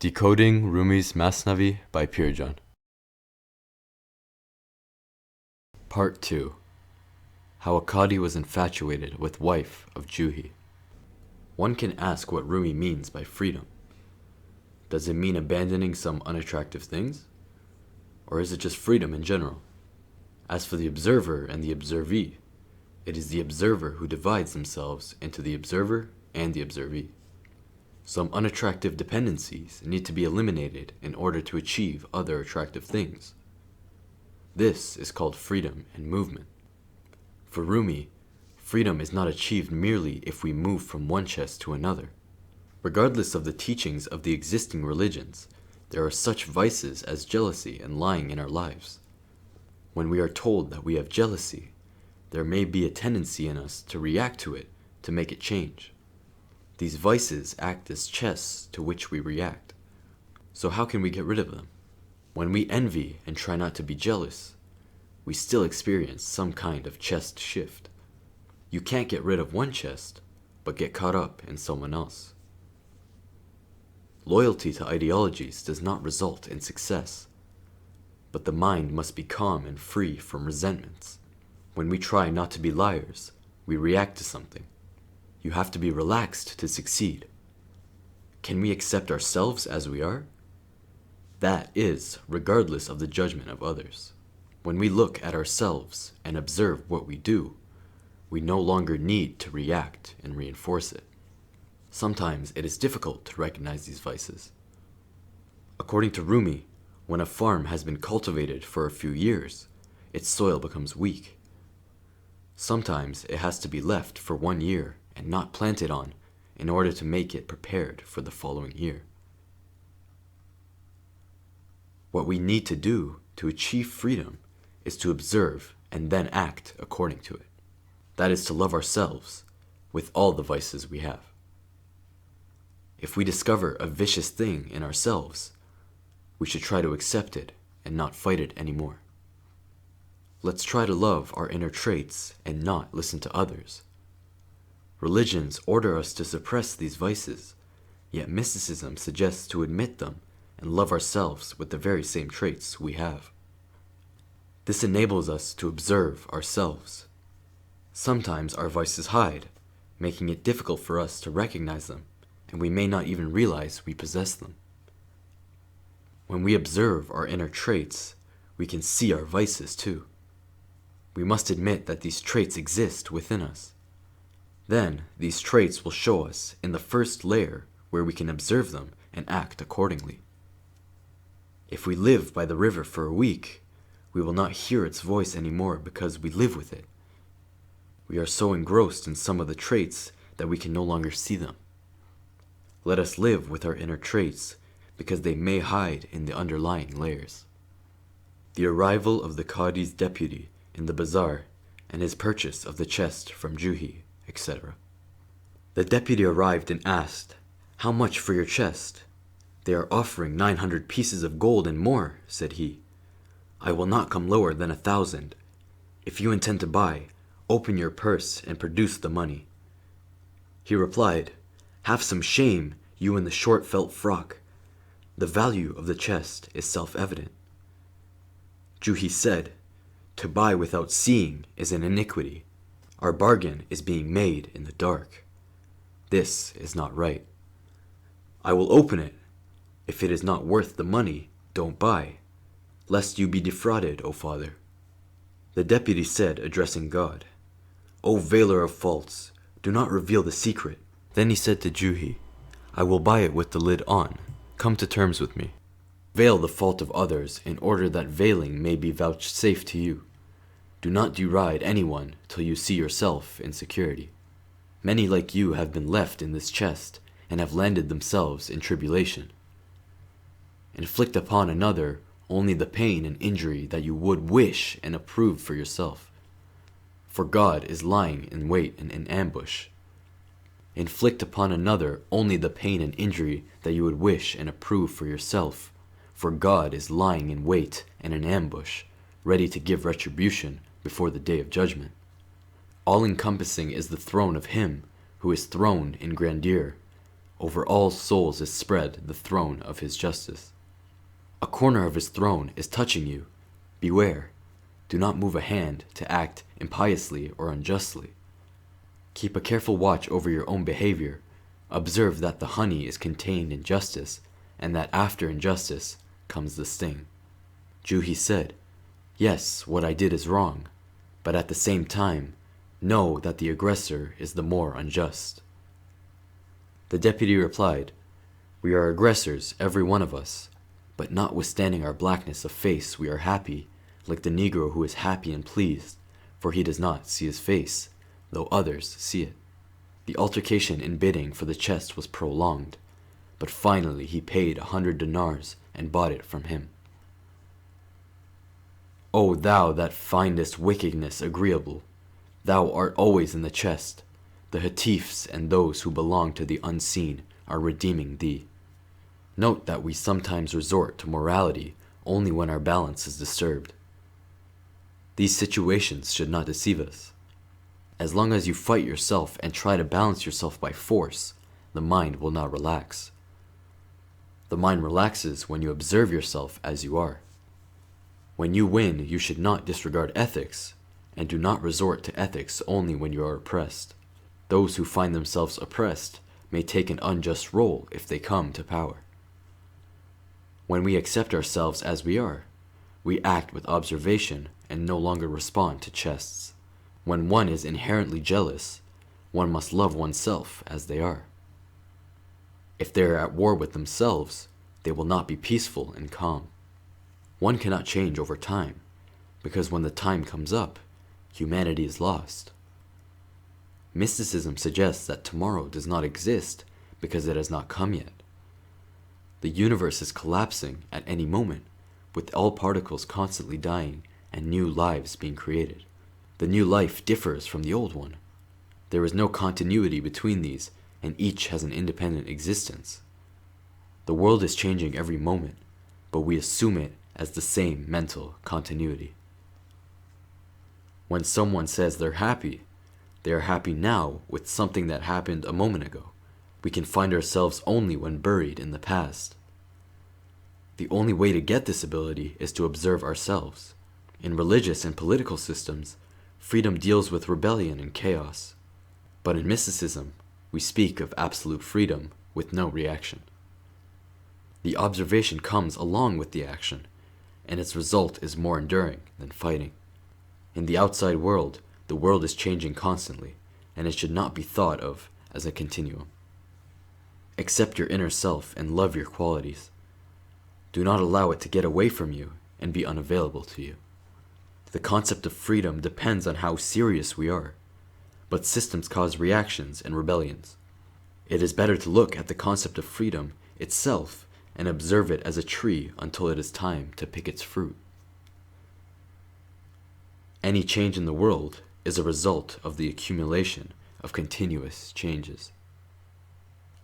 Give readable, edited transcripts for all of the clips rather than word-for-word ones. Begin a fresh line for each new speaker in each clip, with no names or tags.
Decoding Rumi's Masnavi by Pirjan. Part 2. How a cadi was infatuated with wife of Júhí. One can ask what Rumi means by freedom. Does it mean abandoning some unattractive things? Or is it just freedom in general? As for the observer and the observee, it is the observer who divides themselves into the observer and the observee. Some unattractive dependencies need to be eliminated in order to achieve other attractive things. This is called freedom and movement. For Rumi, freedom is not achieved merely if we move from one chest to another. Regardless of the teachings of the existing religions, there are such vices as jealousy and lying in our lives. When we are told that we have jealousy, there may be a tendency in us to react to it to make it change. These vices act as chests to which we react. So how can we get rid of them? When we envy and try not to be jealous, we still experience some kind of chest shift. You can't get rid of one chest, but get caught up in someone else. Loyalty to ideologies does not result in success, but the mind must be calm and free from resentments. When we try not to be liars, we react to something. You have to be relaxed to succeed. Can we accept ourselves as we are? That is, regardless of the judgment of others. When we look at ourselves and observe what we do, we no longer need to react and reinforce it. Sometimes it is difficult to recognize these vices. According to Rumi, when a farm has been cultivated for a few years, its soil becomes weak. Sometimes it has to be left for 1 year and not planted on in order to make it prepared for the following year. What we need to do to achieve freedom is to observe and then act according to it. That is to love ourselves with all the vices we have. If we discover a vicious thing in ourselves, we should try to accept it and not fight it anymore. Let's try to love our inner traits and not listen to others. Religions order us to suppress these vices, yet mysticism suggests to admit them and love ourselves with the very same traits we have. This enables us to observe ourselves. Sometimes our vices hide, making it difficult for us to recognize them, and we may not even realize we possess them. When we observe our inner traits, we can see our vices too. We must admit that these traits exist within us. Then, these traits will show us in the first layer where we can observe them and act accordingly. If we live by the river for a week, we will not hear its voice anymore because we live with it. We are so engrossed in some of the traits that we can no longer see them. Let us live with our inner traits because they may hide in the underlying layers. The arrival of the cadi's deputy in the bazaar and his purchase of the chest from Juhi, etc. The deputy arrived and asked, "How much for your chest?" "They are offering 900 pieces of gold and more," said he. "I will not come lower than 1,000. If you intend to buy, open your purse and produce the money." He replied, "Have some shame, you in the short felt frock. The value of the chest is self-evident." Juhi said, "To buy without seeing is an iniquity. Our bargain is being made in the dark. This is not right. I will open it. If it is not worth the money, don't buy, lest you be defrauded, O father." The deputy said, addressing God, "O veiler of faults, do not reveal the secret." Then he said to Júhí, "I will buy it with the lid on. Come to terms with me. Veil the fault of others in order that veiling may be vouchsafed to you. Do not deride anyone till you see yourself in security. Many like you have been left in this chest and have landed themselves in tribulation. Inflict upon another only the pain and injury that you would wish and approve for yourself. For God is lying in wait and in ambush. Inflict upon another only the pain and injury that you would wish and approve for yourself. For God is lying in wait and in ambush, ready to give retribution before the day of judgment. All-encompassing is the throne of him who is throned in grandeur. over all souls is spread the throne of his justice. A corner of his throne is touching you. Beware. Do not move a hand to act impiously or unjustly. Keep a careful watch over your own behavior. Observe that the honey is contained in justice, and that after injustice comes the sting. Júhí said, "Yes, what I did is wrong, but at the same time, know that the aggressor is the more unjust." The deputy replied, "We are aggressors, every one of us, but notwithstanding our blackness of face, we are happy, like the Negro who is happy and pleased, for he does not see his face, though others see it." The altercation in bidding for the chest was prolonged, but finally he paid 100 dinars and bought it from him. O thou that findest wickedness agreeable, thou art always in the chest. The Hatifs and those who belong to the unseen are redeeming thee. Note that we sometimes resort to morality only when our balance is disturbed. These situations should not deceive us. As long as you fight yourself and try to balance yourself by force, the mind will not relax. The mind relaxes when you observe yourself as you are. When you win, you should not disregard ethics, and do not resort to ethics only when you are oppressed. Those who find themselves oppressed may take an unjust role if they come to power. When we accept ourselves as we are, we act with observation and no longer respond to chests. When one is inherently jealous, one must love oneself as they are. If they are at war with themselves, they will not be peaceful and calm. One cannot change over time, because when the time comes up, humanity is lost. Mysticism suggests that tomorrow does not exist because it has not come yet. The universe is collapsing at any moment, with all particles constantly dying and new lives being created. The new life differs from the old one. There is no continuity between these, and each has an independent existence. The world is changing every moment, but we assume it as the same mental continuity. When someone says they're happy, they are happy now with something that happened a moment ago. We can find ourselves only when buried in the past. The only way to get this ability is to observe ourselves. In religious and political systems, freedom deals with rebellion and chaos. But in mysticism, we speak of absolute freedom with no reaction. The observation comes along with the action, and its result is more enduring than fighting. In the outside world, the world is changing constantly, and it should not be thought of as a continuum. Accept your inner self and love your qualities. Do not allow it to get away from you and be unavailable to you. The concept of freedom depends on how serious we are, but systems cause reactions and rebellions. It is better to look at the concept of freedom itself and observe it as a tree until it is time to pick its fruit. Any change in the world is a result of the accumulation of continuous changes.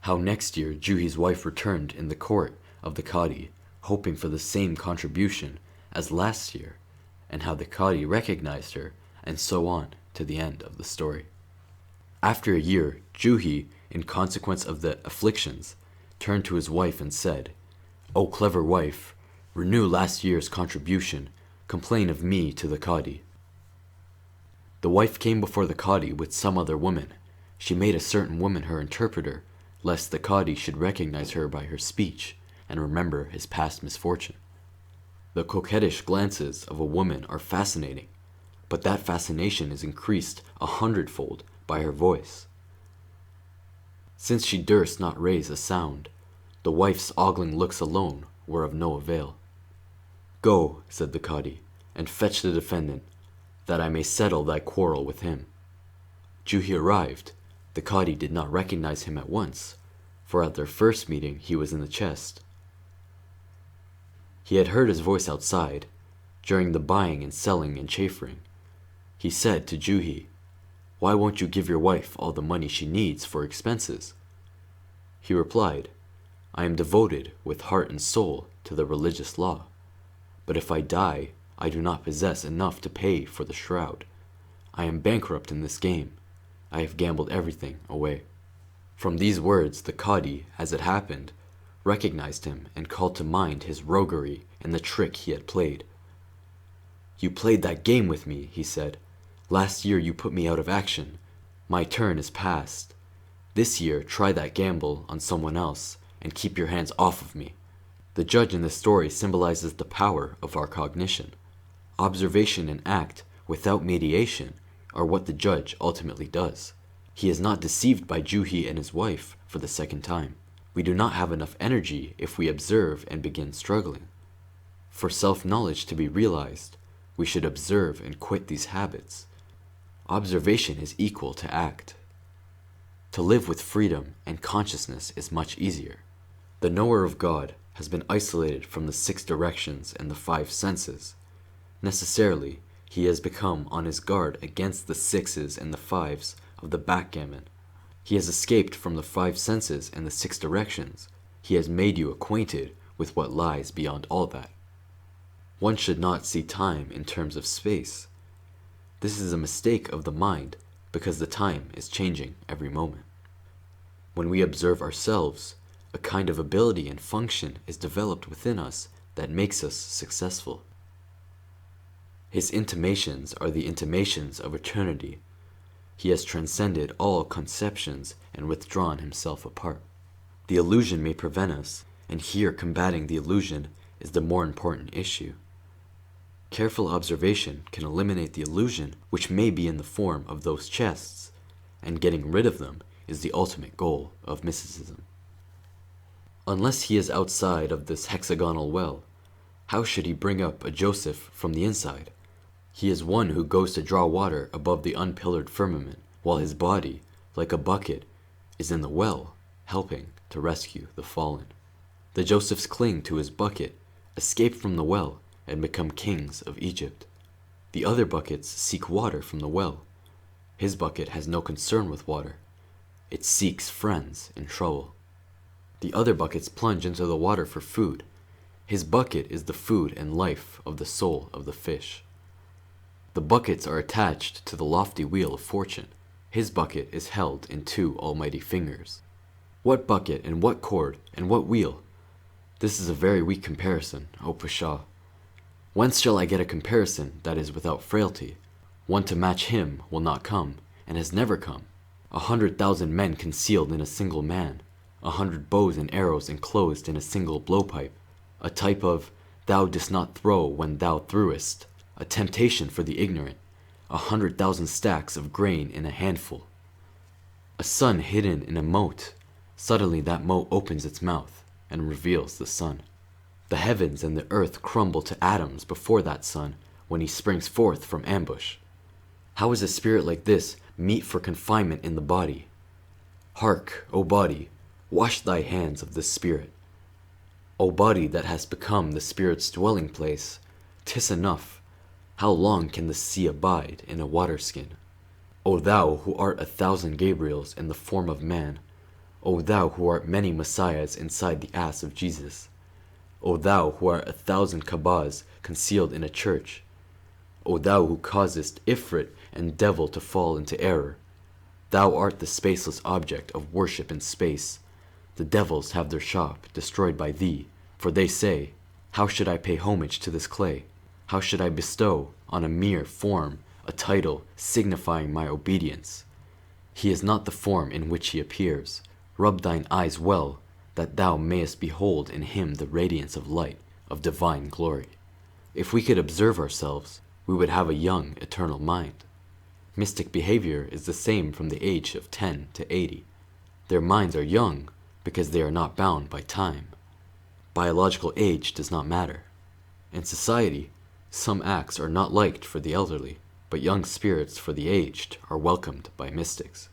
How next year Júhí's wife returned in the court of the cadi, hoping for the same contribution as last year, and how the cadi recognized her, and so on to the end of the story. After a year, Júhí, in consequence of the afflictions, turned to his wife and said, "O clever wife, renew last year's contribution, complain of me to the cadi." The wife came before the cadi with some other woman. She made a certain woman her interpreter, lest the cadi should recognize her by her speech and remember his past misfortune. The coquettish glances of a woman are fascinating, but that fascination is increased 100-fold by her voice. Since she durst not raise a sound, the wife's ogling looks alone were of no avail. "Go," said the cadi, "and fetch the defendant, that I may settle thy quarrel with him." Júhí arrived. The cadi did not recognize him at once, for at their first meeting he was in the chest. He had heard his voice outside, during the buying and selling and chaffering. He said to Júhí, "Why won't you give your wife all the money she needs for expenses?" He replied, "I am devoted with heart and soul to the religious law, but if I die, I do not possess enough to pay for the shroud. I am bankrupt in this game. I have gambled everything away." From these words the cadi, as it happened, recognized him and called to mind his roguery and the trick he had played. "You played that game with me," he said. "Last year you put me out of action. My turn is past. This year try that gamble on someone else and keep your hands off of me." The judge in this story symbolizes the power of our cognition. Observation and act without mediation are what the judge ultimately does. He is not deceived by Júhí and his wife for the second time. We do not have enough energy if we observe and begin struggling. For self-knowledge to be realized, we should observe and quit these habits. Observation is equal to act. To live with freedom and consciousness is much easier. The knower of God has been isolated from the 6 directions and the 5 senses. Necessarily, he has become on his guard against the 6s and the 5s of the backgammon. He has escaped from the 5 senses and the 6 directions. He has made you acquainted with what lies beyond all that. One should not see time in terms of space. This is a mistake of the mind because the time is changing every moment. When we observe ourselves, a kind of ability and function is developed within us that makes us successful. His intimations are the intimations of eternity. He has transcended all conceptions and withdrawn himself apart. The illusion may prevent us, and here combating the illusion is the more important issue. Careful observation can eliminate the illusion which may be in the form of those chests, and getting rid of them is the ultimate goal of mysticism. Unless he is outside of this hexagonal well, how should he bring up a Joseph from the inside? He is one who goes to draw water above the unpillared firmament, while his body, like a bucket, is in the well, helping to rescue the fallen. The Josephs cling to his bucket, escape from the well, and become kings of Egypt. The other buckets seek water from the well. His bucket has no concern with water. It seeks friends in trouble. The other buckets plunge into the water for food. His bucket is the food and life of the soul of the fish. The buckets are attached to the lofty wheel of fortune. His bucket is held in 2 almighty fingers. What bucket and what cord and what wheel? This is a very weak comparison, O Pasha. Whence shall I get a comparison that is without frailty? One to match him will not come, and has never come. 100,000 men concealed in a single man. 100 bows and arrows enclosed in a single blowpipe. A type of, thou didst not throw when thou threwest. A temptation for the ignorant. 100,000 stacks of grain in a handful. A sun hidden in a moat. Suddenly that moat opens its mouth and reveals the sun. The heavens and the earth crumble to atoms before that sun when he springs forth from ambush. How is a spirit like this meet for confinement in the body? Hark, O body, wash thy hands of this spirit. O body that has become the spirit's dwelling place, 'tis enough. How long can the sea abide in a waterskin? O thou who art 1,000 Gabriels in the form of man, O thou who art many Messiahs inside the ass of Jesus, O thou who art 1,000 Kabas concealed in a church, O thou who causest Ifrit and devil to fall into error, thou art the spaceless object of worship in space. The devils have their shop destroyed by thee, for they say, how should I pay homage to this clay? How should I bestow on a mere form a title signifying my obedience? He is not the form in which he appears. Rub thine eyes well, that thou mayest behold in him the radiance of light, of divine glory. If we could observe ourselves, we would have a young, eternal mind. Mystic behavior is the same from the age of 10 to 80. Their minds are young because they are not bound by time. Biological age does not matter. In society, some acts are not liked for the elderly, but young spirits for the aged are welcomed by mystics.